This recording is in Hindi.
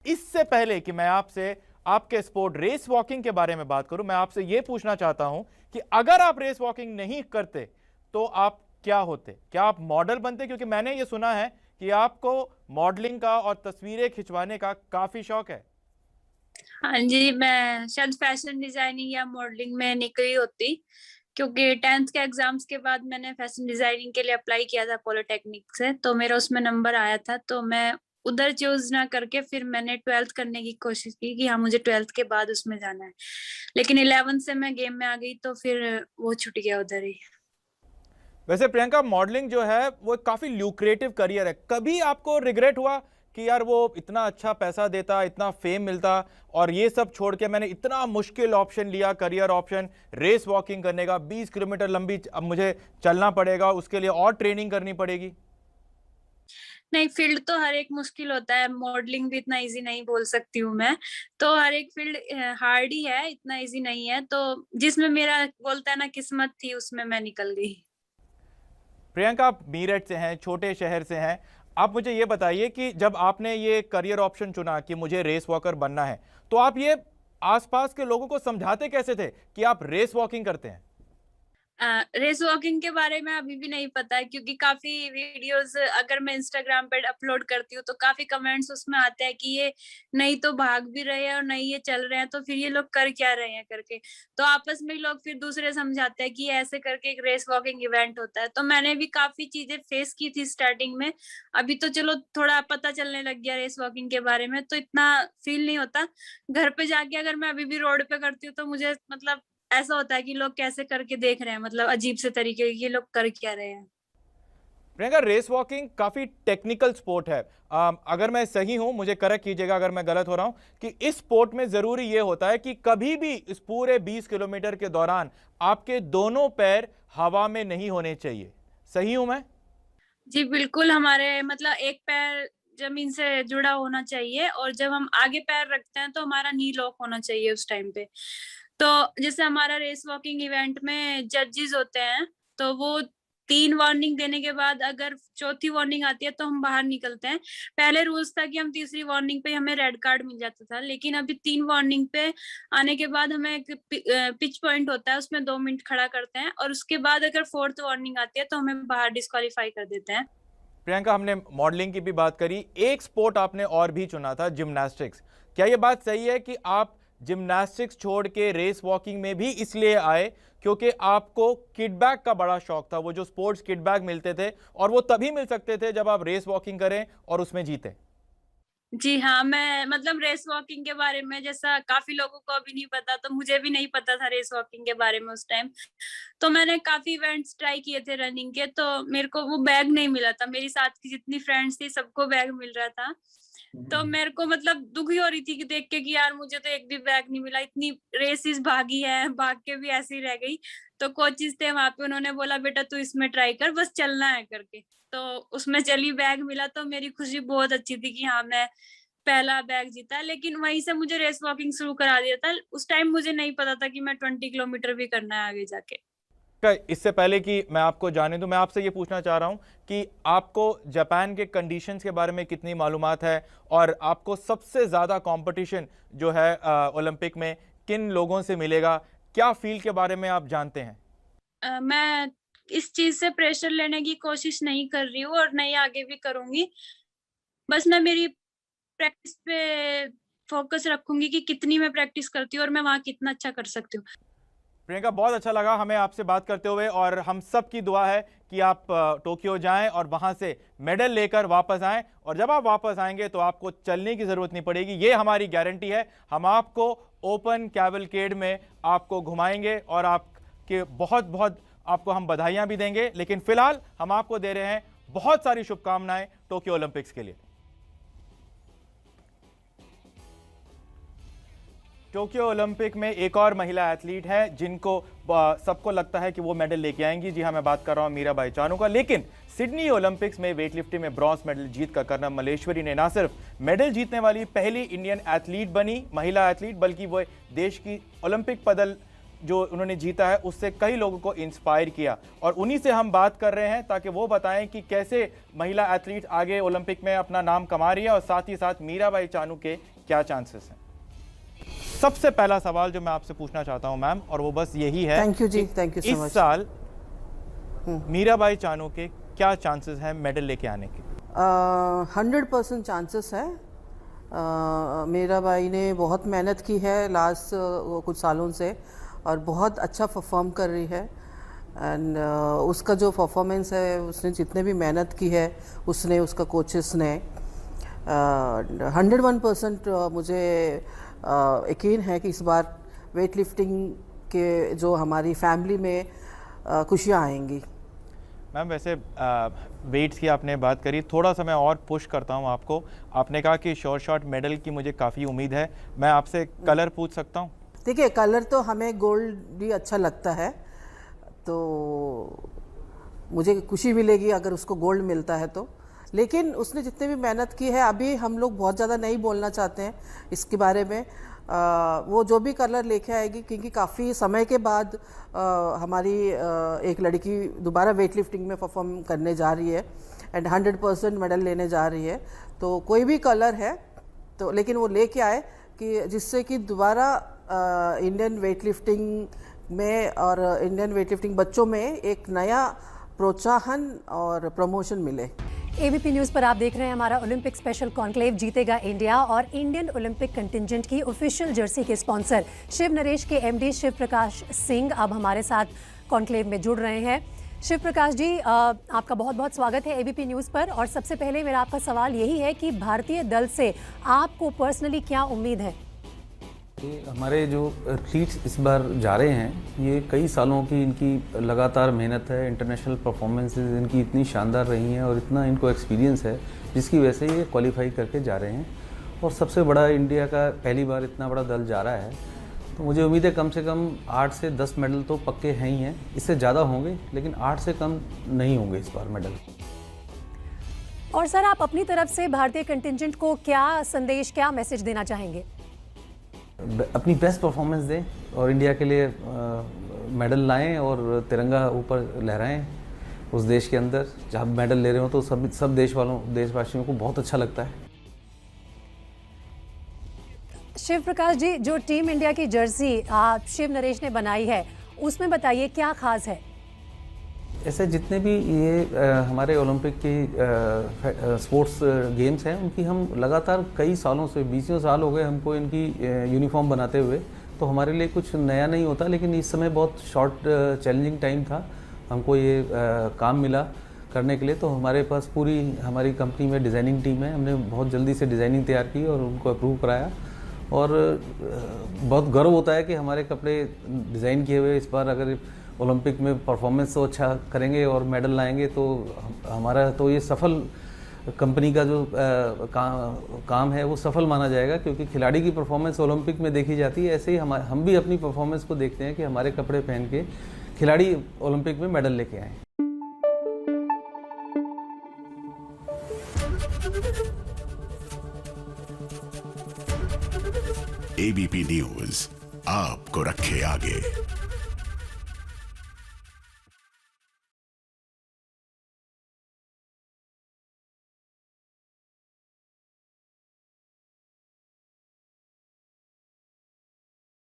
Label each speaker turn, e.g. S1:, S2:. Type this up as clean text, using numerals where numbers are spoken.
S1: इससे पहले कि मैं आपसे आपके स्पोर्ट रेस वॉकिंग के बारे में बात करूं, मैं आपसे यह पूछना चाहता हूं कि अगर आप रेस वॉकिंग नहीं करते तो आप क्या होते? क्या आप मॉडल बनते? क्योंकि मैंने ये सुना है कि आपको मॉडलिंग का और तस्वीरें खिंचवाने का काफी शौक है।
S2: हाँ जी, मैं शायद फैशन डिजाइनिंग या मॉडलिंग में निकली होती, क्योंकि 10th के एग्जाम्स के बाद मैंने फैशन डिजाइनिंग के लिए अप्लाई किया था पॉलिटेक्निक से, तो मेरा उसमें नंबर आया था, तो मैं उधर चूज ना करके फिर मैंने 12th करने की कोशिश की कि हाँ मुझे 12th के बाद उसमें जाना है। लेकिन 11th से मैं गेम में आ गई तो फिर वो छूट गया उधर ही।
S1: वैसे प्रियंका, मॉडलिंग जो है वो काफी ल्यूक्रेटिव करियर है। कभी आपको रिग्रेट हुआ कि यार वो इतना अच्छा पैसा देता, इतना फेम मिलता, और ये सब छोड़ के मैंने इतना मुश्किल ऑप्शन लिया, करियर ऑप्शन रेस वॉकिंग करने का, 20 किलोमीटर लंबी अब मुझे चलना पड़ेगा, उसके लिए और ट्रेनिंग करनी पड़ेगी?
S2: नहीं, फील्ड तो हर एक मुश्किल होता है, मॉडलिंग भी इतना इजी नहीं बोल सकती हूँ मैं। तो हर एक फील्ड हार्ड ही है, इतना इजी नहीं है। तो जिसमें मेरा बोलता है ना किस्मत थी, उसमें मैं निकल गई।
S1: प्रियंका, आप मीरठ से हैं, छोटे शहर से हैं। आप मुझे ये बताइए कि जब आपने ये करियर ऑप्शन चुना कि मुझे रेस वॉकर बनना है, तो आप ये आसपास के लोगों को समझाते कैसे थे कि आप रेस वॉकिंग करते हैं?
S2: रेस वॉकिंग के बारे में अभी भी नहीं पता है, क्योंकि काफी वीडियोस अगर मैं इंस्टाग्राम पे अपलोड करती हूँ तो काफी कमेंट्स उसमें आते हैं कि ये नहीं तो भाग भी रहे हैं और नहीं ये चल रहे हैं, तो फिर ये लोग कर क्या रहे हैं करके। तो आपस में लोग फिर दूसरे समझाते हैं कि ये ऐसे करके एक रेस वॉकिंग इवेंट होता है। तो मैंने भी काफी चीजें फेस की थी स्टार्टिंग में। अभी तो चलो थोड़ा पता चलने लग गया रेस वॉकिंग के बारे में, तो इतना फील नहीं होता। घर पे जाके अगर मैं अभी भी रोड पे करती हूँ तो मुझे मतलब ऐसा होता है कि लोग कैसे करके देख रहे हैं, मतलब अजीब से तरीके ये लोग कर क्या रहे हैं।
S1: प्रियंका, रेस वॉकिंग काफी टेक्निकल स्पोर्ट है। अगर मैं सही हूं, मुझे करेक्ट कीजिएगा अगर मैं गलत हो रहा हूं, कि इस स्पोर्ट में जरूरी यह होता है कि कभी भी इस पूरे 20 किलोमीटर के दौरान आपके दोनों पैर हवा में नहीं होने चाहिए। सही हूं मैं?
S2: जी बिल्कुल, हमारे मतलब एक पैर जमीन से जुड़ा होना चाहिए, और जब हम आगे पैर रखते हैं तो हमारा नी लॉक होना चाहिए उस टाइम पे। तो जैसे हमारा रेस वॉकिंग इवेंट में जजेस होते हैं, तो वो 3 वार्निंग देने के बाद अगर चौथी वार्निंग आती है तो हम बाहर निकलते हैं। पहले रूल्स था कि हम तीसरी वार्निंग पे हमें रेड कार्ड मिल जाता था, लेकिन अभी 3 वार्निंग पे आने के बाद हमें एक पिच पॉइंट होता है, उसमें 2 मिनट खड़ा करते हैं, और उसके बाद अगर फोर्थ वार्निंग आती है तो हमें बाहर डिस्क्वालीफाई कर देते हैं।
S1: प्रियंका, हमने मॉडलिंग की भी बात करी, एक स्पोर्ट आपने और भी चुना था, जिम्नास्टिक्स। क्या यह बात सही है कि आप जिम्नास्टिक्स छोड़ के रेस वॉकिंग में भी इसलिए आए क्योंकि आपको किटबैक का बड़ा शौक था? वो जो स्पोर्ट्स किटबैक मिलते थे, और वो तभी मिल सकते थे जब आप रेस वॉकिंग करें और उसमें जीतें।
S2: जी हाँ, मैं मतलब रेस वॉकिंग के बारे में जैसा काफी लोगों को अभी नहीं पता, तो मुझे भी नहीं पता था रेस वॉकिंग के बारे में उस टाइम। तो मैंने काफी इवेंट्स ट्राई किए थे रनिंग के, तो मेरे को वो बैग नहीं मिला था। मेरी साथ की जितनी फ्रेंड्स थी सबको बैग मिल रहा था। तो मेरे को मतलब दुखी हो रही थी कि देख के कि यार मुझे तो एक भी बैग नहीं मिला, इतनी रेसेस भागी है, भाग के भी ऐसे ही रह गई। तो कोचेस थे वहां पे, उन्होंने बोला बेटा तू इसमें ट्राई कर, बस चलना है करके। तो उसमें चली, बैग मिला, तो मेरी खुशी बहुत अच्छी थी कि हाँ मैं पहला बैग जीता। लेकिन वहीं से मुझे रेस वॉकिंग शुरू करा दिया था। उस टाइम मुझे नहीं पता था कि मैं 20 किलोमीटर भी करना है आगे जाके।
S1: इससे पहले कि मैं आपको जाने दूं, मैं आपसे ये पूछना चाह रहा हूं कि आपको जापान के कंडीशंस के बारे में कितनी मालूमात है, और आपको सबसे ज़्यादा कंपटीशन जो है ओलंपिक में किन लोगों से मिलेगा? क्या फील्ड के बारे में आप जानते हैं?
S2: मैं इस चीज से प्रेशर लेने की कोशिश नहीं कर रही हूँ और नहीं आगे भी करूंगी। बस मैं मेरी प्रैक्टिस पे फोकस रखूंगी कि कितनी मैं प्रैक्टिस करती हूँ और मैं वहां कितना अच्छा कर सकती हूँ।
S1: प्रियंका, बहुत अच्छा लगा हमें आपसे बात करते हुए, और हम सब की दुआ है कि आप टोक्यो जाएं और वहां से मेडल लेकर वापस आएं, और जब आप वापस आएंगे तो आपको चलने की जरूरत नहीं पड़ेगी, ये हमारी गारंटी है। हम आपको ओपन कैवलकेड में आपको घुमाएंगे और आपके बहुत बहुत आपको हम बधाइयां भी देंगे। लेकिन फिलहाल हम आपको दे रहे हैं बहुत सारी शुभकामनाएं टोक्यो ओलंपिक्स के लिए। टोक्यो ओलंपिक में एक और महिला एथलीट है जिनको सबको लगता है कि वो मेडल लेके आएंगी। जी हाँ, मैं बात कर रहा हूं मीराबाई चानू का। लेकिन सिडनी ओलंपिक्स में वेटलिफ्टिंग में ब्रॉन्ज मेडल जीत कर कर्नम मल्लेश्वरी ने न सिर्फ मेडल जीतने वाली पहली इंडियन एथलीट बनी, महिला एथलीट, बल्कि वो देश की ओलंपिक जो उन्होंने जीता है उससे कई लोगों को इंस्पायर किया, और उन्हीं से हम बात कर रहे हैं ताकि वो बताएं कि कैसे महिला एथलीट आगे ओलंपिक में अपना नाम कमा रही है और साथ ही साथ मीराबाई चानू के क्या चांसेस हैं। सबसे पहला सवाल जो मैं आपसे पूछना चाहता हूं मैम, और वो बस यही है,
S3: thank you ji, thank you so much.
S1: इस साल मीराबाई चानू के क्या चांसेस हैं मेडल लेके आने के?
S3: 100% चांसेस है। मीराबाई ने बहुत मेहनत की है लास्ट कुछ सालों से और बहुत अच्छा परफॉर्म कर रही है, एंड उसका जो परफॉर्मेंस है, उसने जितने भी मेहनत की है उसने, उसका कोचेस ने, 101% मुझे यकीन है कि इस बार वेट लिफ्टिंग के जो हमारी फैमिली में खुशियाँ आएंगी।
S1: मैम वैसे वेट्स की आपने बात करी, थोड़ा सा मैं और पुश करता हूं आपको। आपने कहा कि शॉर्ट शॉट मेडल की मुझे काफ़ी उम्मीद है, मैं आपसे कलर पूछ सकता हूं?
S3: देखिए, कलर तो हमें गोल्ड भी अच्छा लगता है, तो मुझे खुशी मिलेगी अगर उसको गोल्ड मिलता है तो। लेकिन उसने जितने भी मेहनत की है, अभी हम लोग बहुत ज़्यादा नहीं बोलना चाहते हैं इसके बारे में। वो जो भी कलर लेके आएगी, क्योंकि काफ़ी समय के बाद हमारी एक लड़की दोबारा वेट लिफ्टिंग में परफॉर्म करने जा रही है एंड 100% मेडल लेने जा रही है, तो कोई भी कलर है तो, लेकिन वो लेके आए कि जिससे कि दोबारा इंडियन वेट लिफ्टिंग में और इंडियन वेट लिफ्टिंग बच्चों में एक नया प्रोत्साहन और प्रमोशन मिले।
S4: एबीपी न्यूज़ पर आप देख रहे हैं हमारा ओलंपिक स्पेशल कॉन्क्लेव जीतेगा इंडिया, और इंडियन ओलंपिक कंटिंजेंट की ऑफिशियल जर्सी के स्पॉन्सर शिव नरेश के एमडी शिव प्रकाश सिंह अब हमारे साथ कॉन्क्लेव में जुड़ रहे हैं। शिव प्रकाश जी, आपका बहुत बहुत स्वागत है एबीपी न्यूज़ पर। और सबसे पहले मेरा आपका सवाल यही है कि भारतीय दल से आपको पर्सनली क्या उम्मीद है?
S5: हमारे जो एथलीट्स इस बार जा रहे हैं, ये कई सालों की इनकी लगातार मेहनत है, इंटरनेशनल परफॉर्मेंसेस इनकी इतनी शानदार रही हैं और इतना इनको एक्सपीरियंस है जिसकी वजह से ये क्वालिफाई करके जा रहे हैं। और सबसे बड़ा इंडिया का पहली बार इतना बड़ा दल जा रहा है, तो मुझे उम्मीद है कम से कम 8 से 10 मेडल तो पक्के हैं ही हैं। इससे ज़्यादा होंगे लेकिन 8 से कम नहीं होंगे इस बार मेडल।
S4: और सर, आप अपनी तरफ से भारतीय कंटिंजेंट को क्या संदेश, क्या मैसेज देना चाहेंगे?
S5: अपनी बेस्ट परफॉर्मेंस दें और इंडिया के लिए मेडल लाएं और तिरंगा ऊपर लहराएं उस देश के अंदर जहाँ मेडल ले रहे हो, तो सब देशवासियों को बहुत अच्छा लगता है।
S4: शिव प्रकाश जी, जो टीम इंडिया की जर्सी शिव नरेश ने बनाई है, उसमें बताइए क्या खास है?
S5: ऐसे जितने भी ये हमारे ओलंपिक की स्पोर्ट्स गेम्स हैं, उनकी हम लगातार कई सालों से 20 साल हो गए हमको इनकी यूनिफॉर्म बनाते हुए, तो हमारे लिए कुछ नया नहीं होता। लेकिन इस समय बहुत शॉर्ट चैलेंजिंग टाइम था, हमको ये काम मिला करने के लिए। तो हमारे पास पूरी हमारी कंपनी में डिज़ाइनिंग टीम है, हमने बहुत जल्दी से डिज़ाइनिंग तैयार की और उनको अप्रूव कराया, और बहुत गर्व होता है कि हमारे कपड़े डिज़ाइन किए हुए इस बार अगर ओलंपिक में परफॉर्मेंस तो अच्छा करेंगे और मेडल लाएंगे, तो हमारा तो ये सफल कंपनी का जो काम है वो सफल माना जाएगा, क्योंकि खिलाड़ी की परफॉर्मेंस ओलंपिक में देखी जाती है। ऐसे ही हम भी अपनी परफॉर्मेंस को देखते हैं कि हमारे कपड़े पहन के खिलाड़ी ओलंपिक में मेडल लेके आए।
S6: एबीपी न्यूज़ आपको रखे आगे।